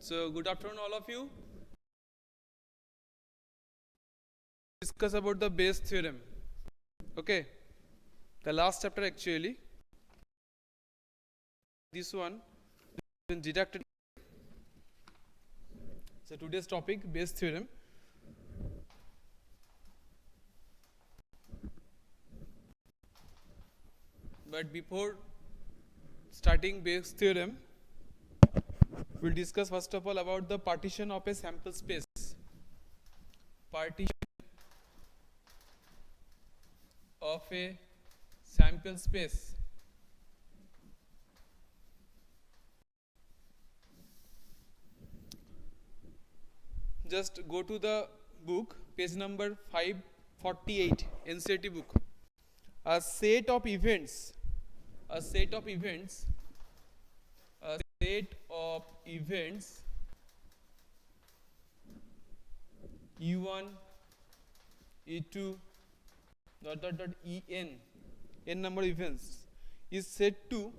So good afternoon all of you. Discuss about the Base Theorem. Okay, the last chapter actually. This one been deducted. So today's topic Base Theorem. But before starting Base Theorem, we'll discuss first of all about the partition of a sample space. Partition of a sample space. Just go to the book, page number 548, NCERT book. A set of events E1, E2, n number of events is said to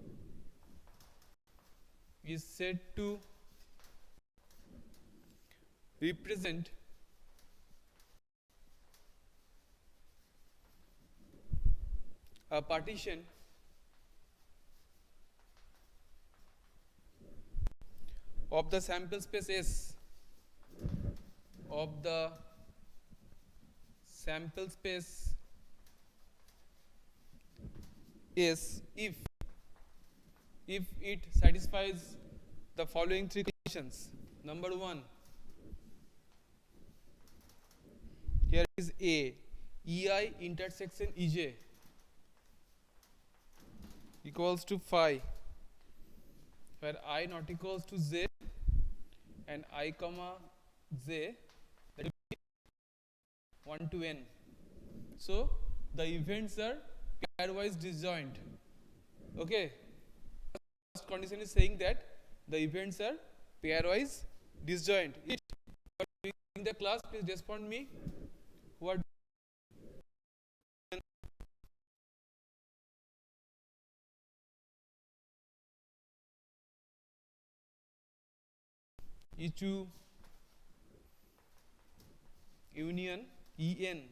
represent a partition of the sample space S if it satisfies the following three conditions. Number one, here is A, EI intersection EJ equals to phi, where I not equals to J and I comma J, that will be 1 to n. So the events are pairwise disjoint. Okay, first condition is saying that the events are pairwise disjoint. In the class, please respond me. What E2 union En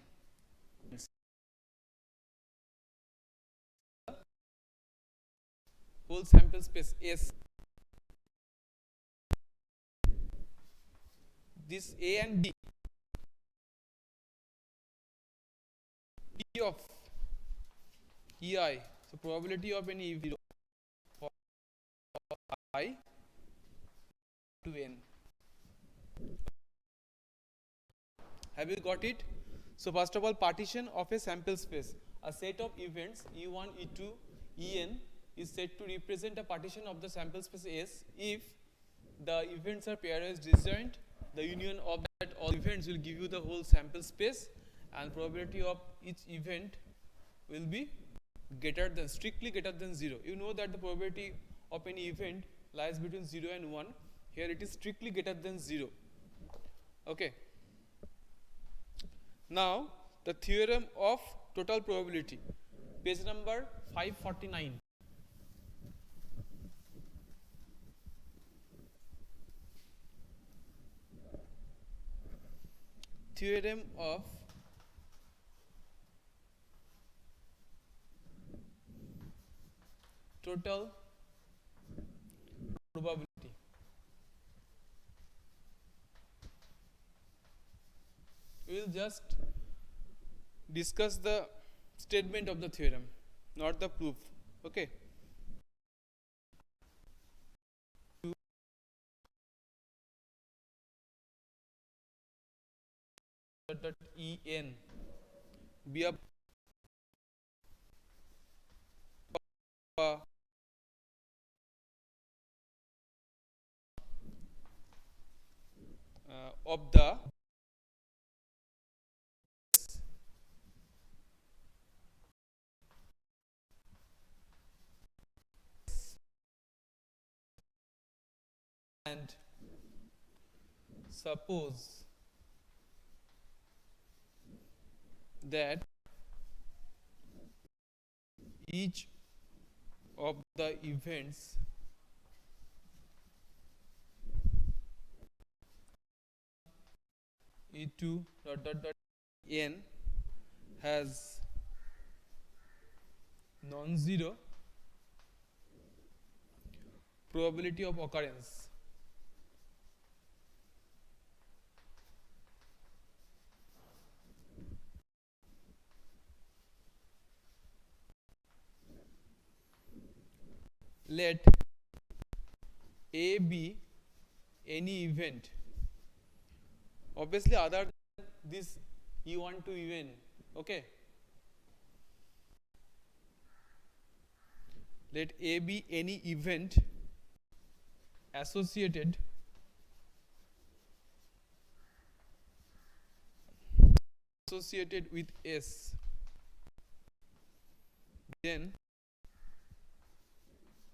whole sample space S. This A and B, P of EI, so probability of any E0 for I to n. Have you got it? So first of all, partition of a sample space. A set of events E1, E2, En is said to represent a partition of the sample space S if the events are pairwise disjoint. The union of that all events will give you the whole sample space, and probability of each event will be strictly greater than 0. You know that the probability of any event lies between 0 and 1. Here it is strictly greater than 0. Okay. Now the theorem of total probability, page number 549. Theorem of total probability. We will just discuss the statement of the theorem, not the proof. Okay. En be a of the and suppose that each of the events E2 dot dot dot n has non-zero probability of occurrence. Let A be any event, obviously other than this E1 to UN. Okay, let A be any event associated with S, then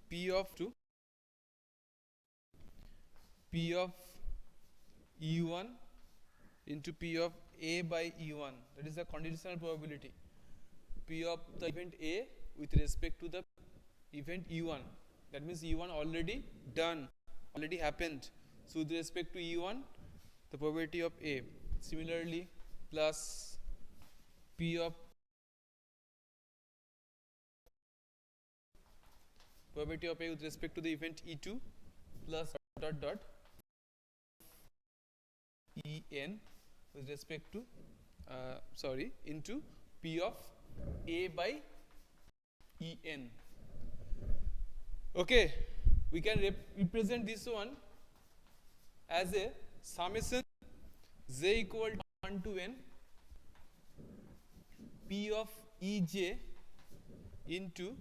P of E1 into P of A by E1, that is the conditional probability. P of the event A with respect to the event E1, that means E1 already done, already happened, so with respect to E1 the probability of A. Similarly, plus P of probability of A with respect to the event E2 plus dot dot En with respect to into P of A by En. Okay, we can represent this one as a summation j equal to 1 to n P of Ej into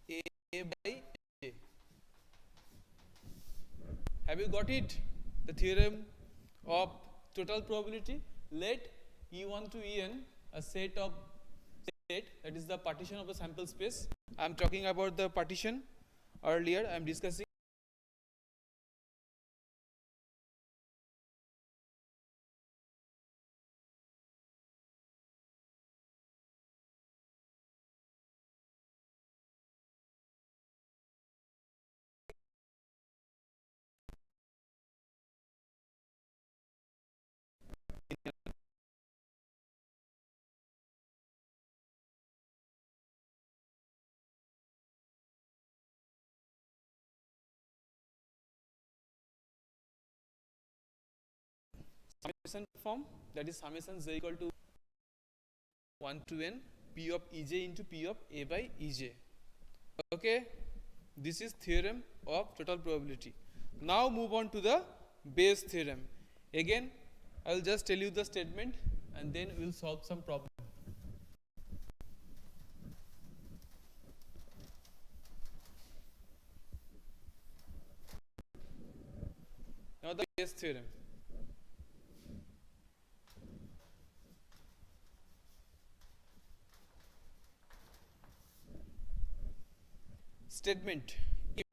A by J. Have you got it? The theorem of total probability. Let E1 to En a set, that is the partition of the sample space. I am talking about the partition earlier. I am discussing summation form, that is summation j equal to 1 to n P of Ej into P of A by Ej. Okay, this is theorem of total probability. Now move on to the Base theorem. Again, I will just tell you the statement and then we will solve some problem. Now the Base theorem. Statement: if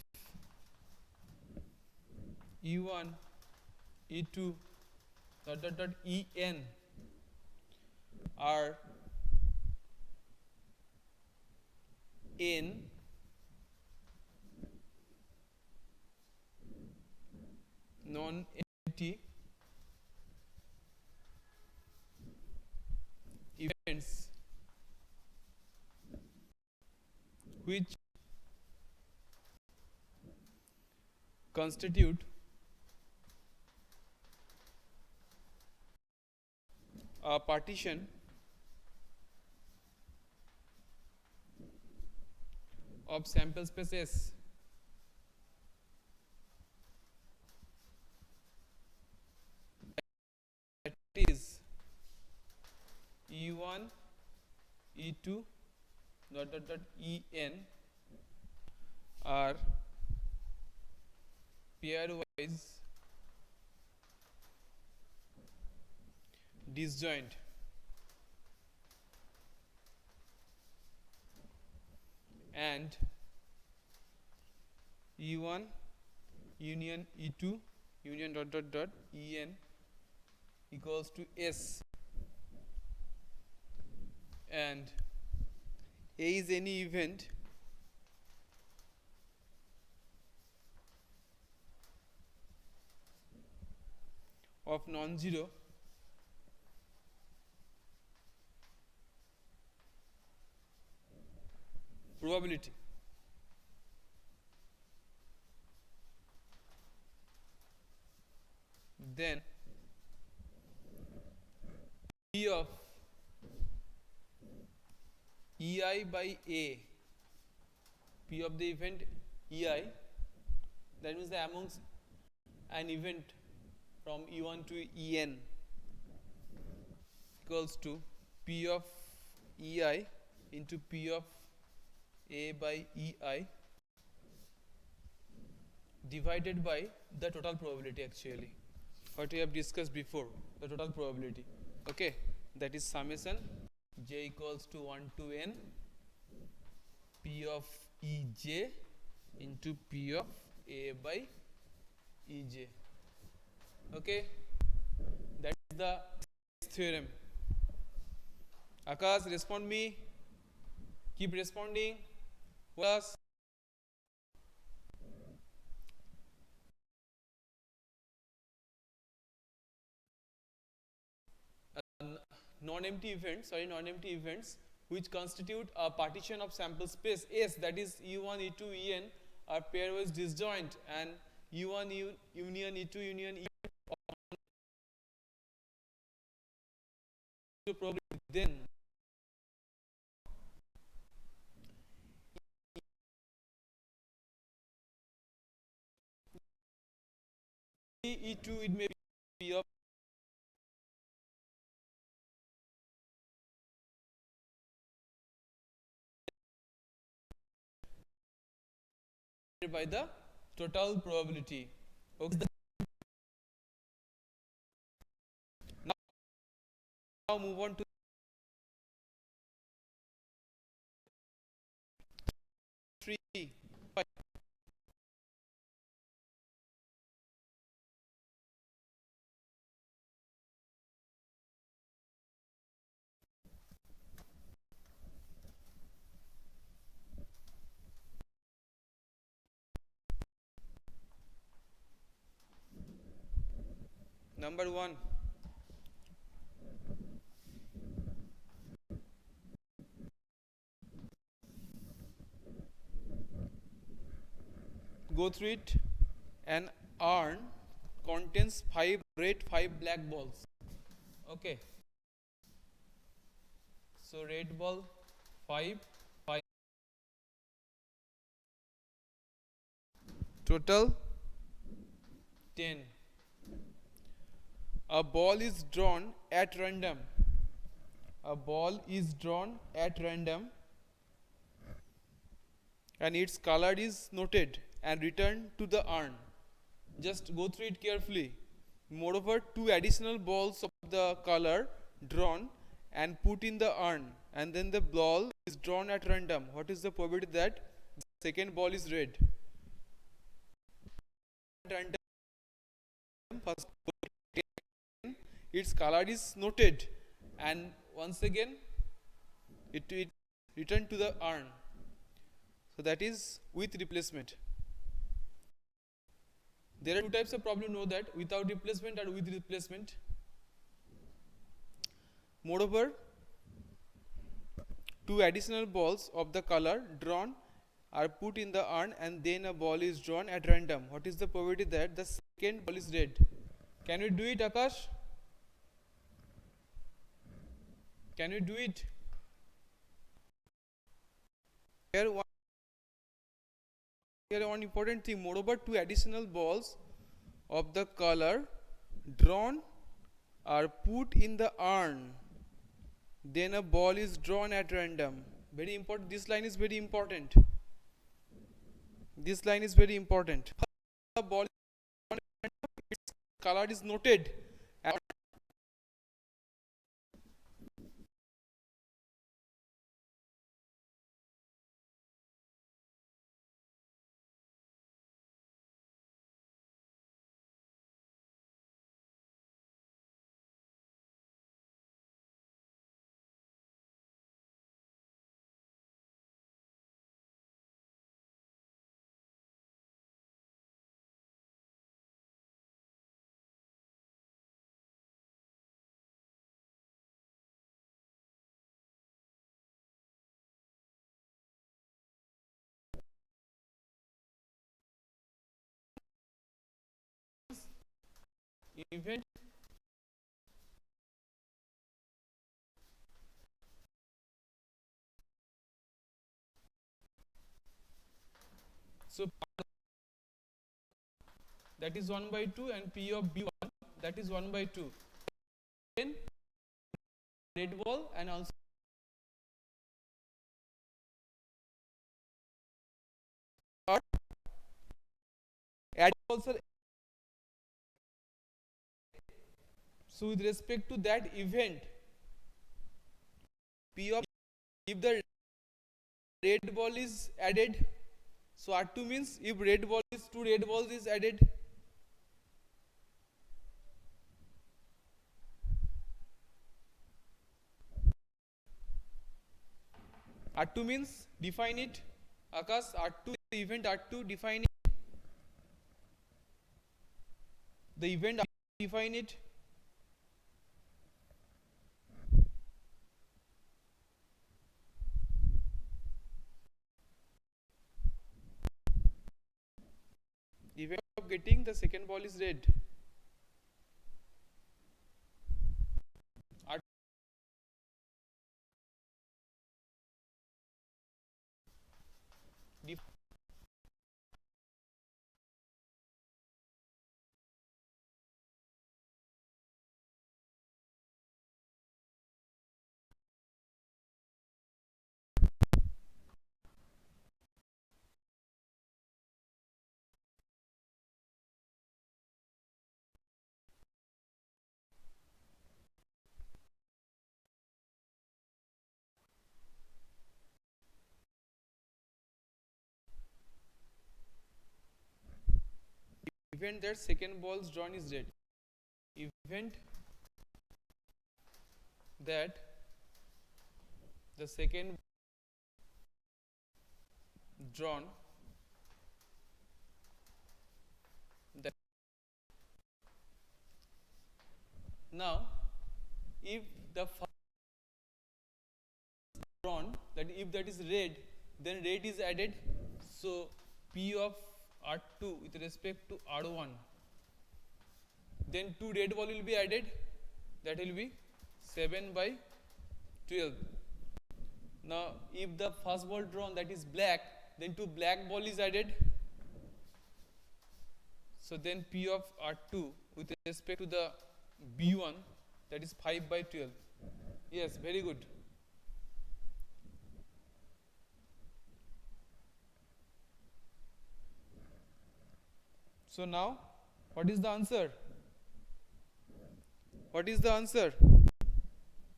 E1, E2 dot dot dot En are n non-empty events which constitute a partition of sample space S, that is E1, E2 dot dot dot En are pairwise disjoint and E1 union E2 union dot dot dot En equals to S, and A is any event of non-zero probability. Then P of EI by A, P of the event EI, that means the amongst an event from E1 to En equals to P of EI into P of A by EI divided by the total probability, actually what we have discussed before, the total probability. Okay, that is summation j equals to 1 to n P of Ej into P of A by Ej. Okay, that is the theorem. Akash, respond me. Keep responding. Plus non-empty events which constitute a partition of sample space S, that is E1, E2, En are pairwise disjoint, and E1 union E2 union E probably then E2 it may be of by the total probability. Okay. Now move on to three. Number 1, go through it. An urn contains 5 red, 5 black balls. Okay, so red ball 5, 5, total 10. A ball is drawn at random. A ball is drawn at random and its color is noted and returned to the urn. Just go through it carefully. Moreover, 2 additional balls of the color drawn and put in the urn, and then the ball is drawn at random. What is the probability that the second ball is red? At random, first its color is noted, and once again it returned to the urn. So that is with replacement. There are 2 types of problem, know that, without replacement and with replacement. Moreover, 2 additional balls of the color drawn are put in the urn and then a ball is drawn at random. What is the probability that the second ball is red? Can we do it, Akash? Can we do it? Here one important thing, moreover 2 additional balls of the color drawn are put in the urn, then a ball is drawn at random. Very important, this line is very important. This line is very important. The ball is drawn at random, its color is noted event so that is 1 by 2 and P of B1 that is 1 by 2. Then red ball and also add also. So with respect to that event, P of if the red ball is added, so R2 means if red ball is 2 red balls is added, R2 means define it. Akash, R2 the event R2 define it. The event define it. Event of getting the second ball is red. Event that second balls drawn is red. Event that the second drawn that now if the first drawn that if that is red then red is added, so P of R2 with respect to R1 then 2 red ball will be added, that will be 7 by 12. Now if the first ball drawn that is black then 2 black ball is added, so then P of R2 with respect to the B1 that is 5 by 12. Yes, very good. So now what is the answer? What is the answer?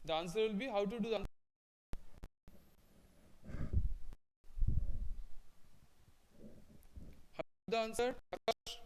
The answer will be how to do the answer. How to do the answer? Akash?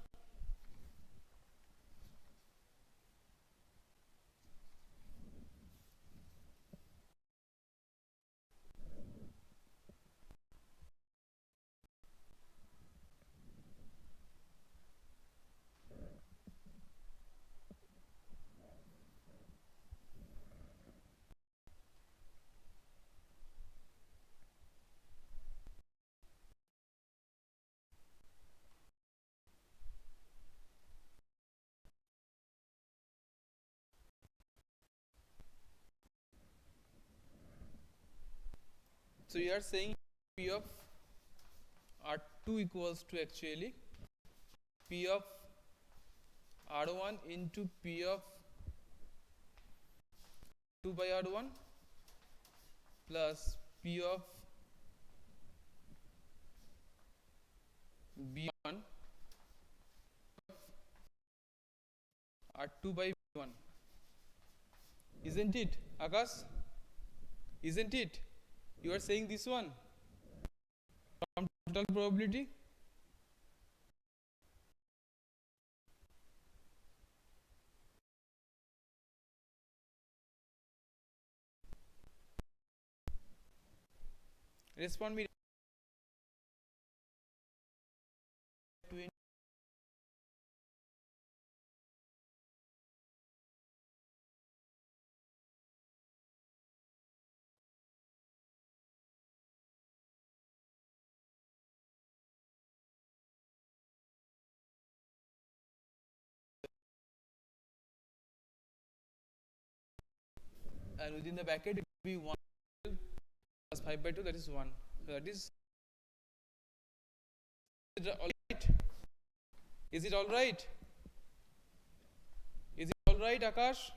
So you are saying P of R2 equals to actually P of R1 into P of 2 by R1 plus P of B1 R2 by B1. Isn't it, Akash? Isn't it? You are saying this one from total probability. Respond me. and within the bracket it will be 1 plus 5 by 2, that is 1. So that is it all right? Is it all right? Is it all right, Akash?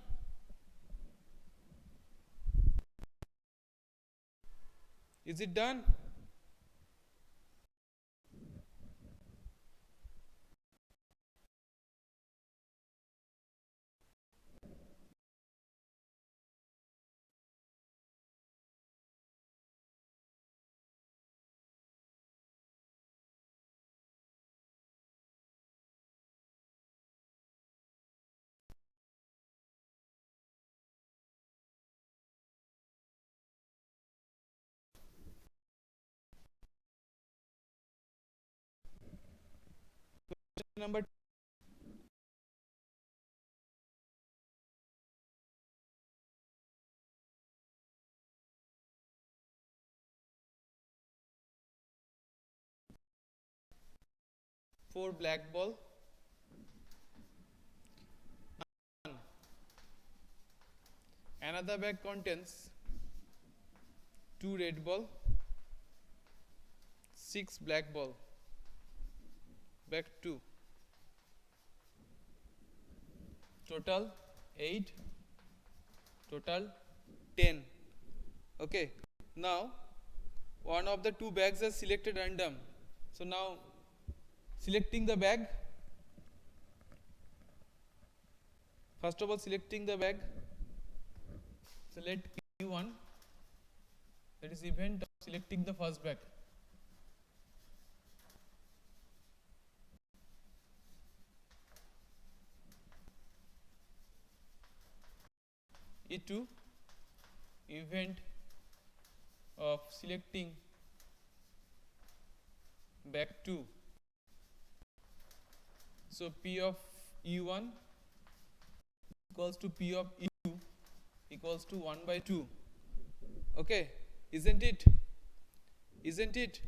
Is it done? Number 4 black ball, another bag contains 2 red ball, 6 black ball, bag 2, total 8, total 10. Okay, now one of the 2 bags is selected random. So now selecting the bag, first of all selecting the bag, select E1, that is event of selecting the first bag. E2, event of selecting bag 2. So P of E1 equals to P of E2 equals to 1 by 2. Okay, isn't it? Isn't it?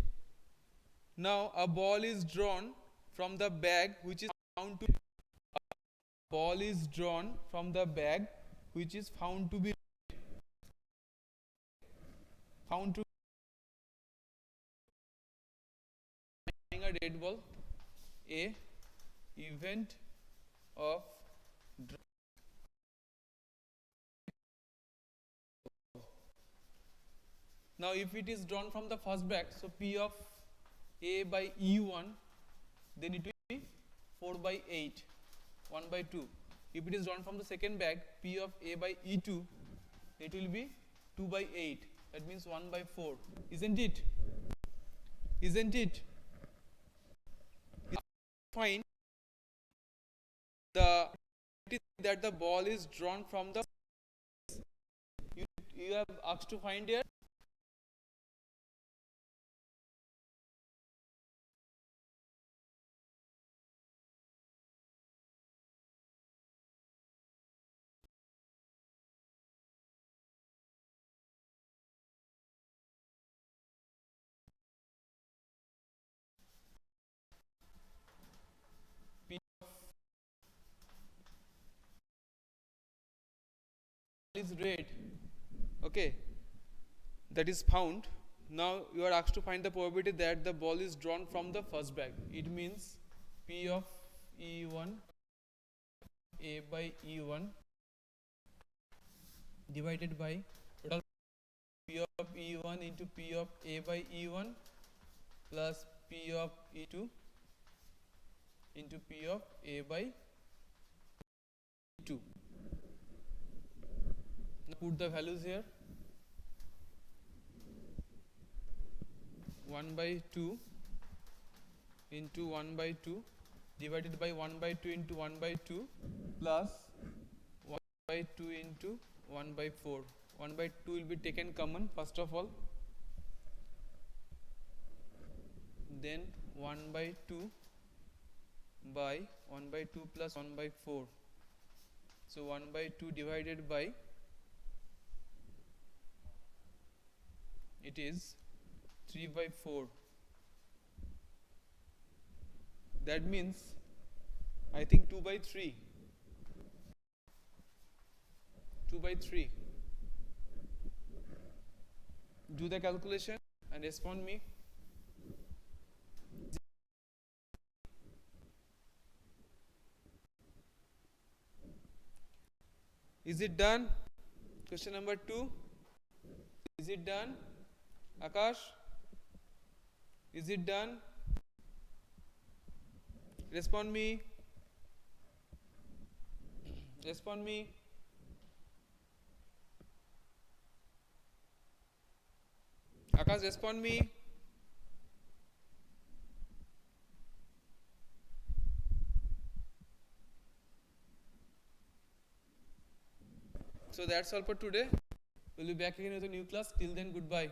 Now a ball is drawn from the bag which is found to be a red ball. A event of now if it is drawn from the first bag, so P of A by E1, then it will be 4 by 8, 1 by 2. If it is drawn from the second bag, P of A by E2, it will be 2 by 8, that means 1 by 4. Isn't it? Isn't it? Find that the ball is drawn from the you have asked to find here. P is red. Okay, that is found. Now you are asked to find the probability that the ball is drawn from the first bag. It means P of E1 A by E1 divided by total P of E1 into P of A by E1 plus P of E2 into P of A by E2. Now put the values here. 1 by 2 into 1 by 2 divided by 1 by 2 into 1 by 2 plus 1 by 2 into 1 by 4. 1 by 2 will be taken common first of all, then 1 by 2 by 1 by 2 plus 1 by 4. So 1 by 2 divided by, it is 3 by 4. That means I think 2 by 3. 2 by 3. Do the calculation and respond me. Is it done? Question number 2. Is it done? Akash? Is it done? Respond me. Respond me. Akash, respond me. So that's all for today. We'll be back again with a new class. Till then, goodbye.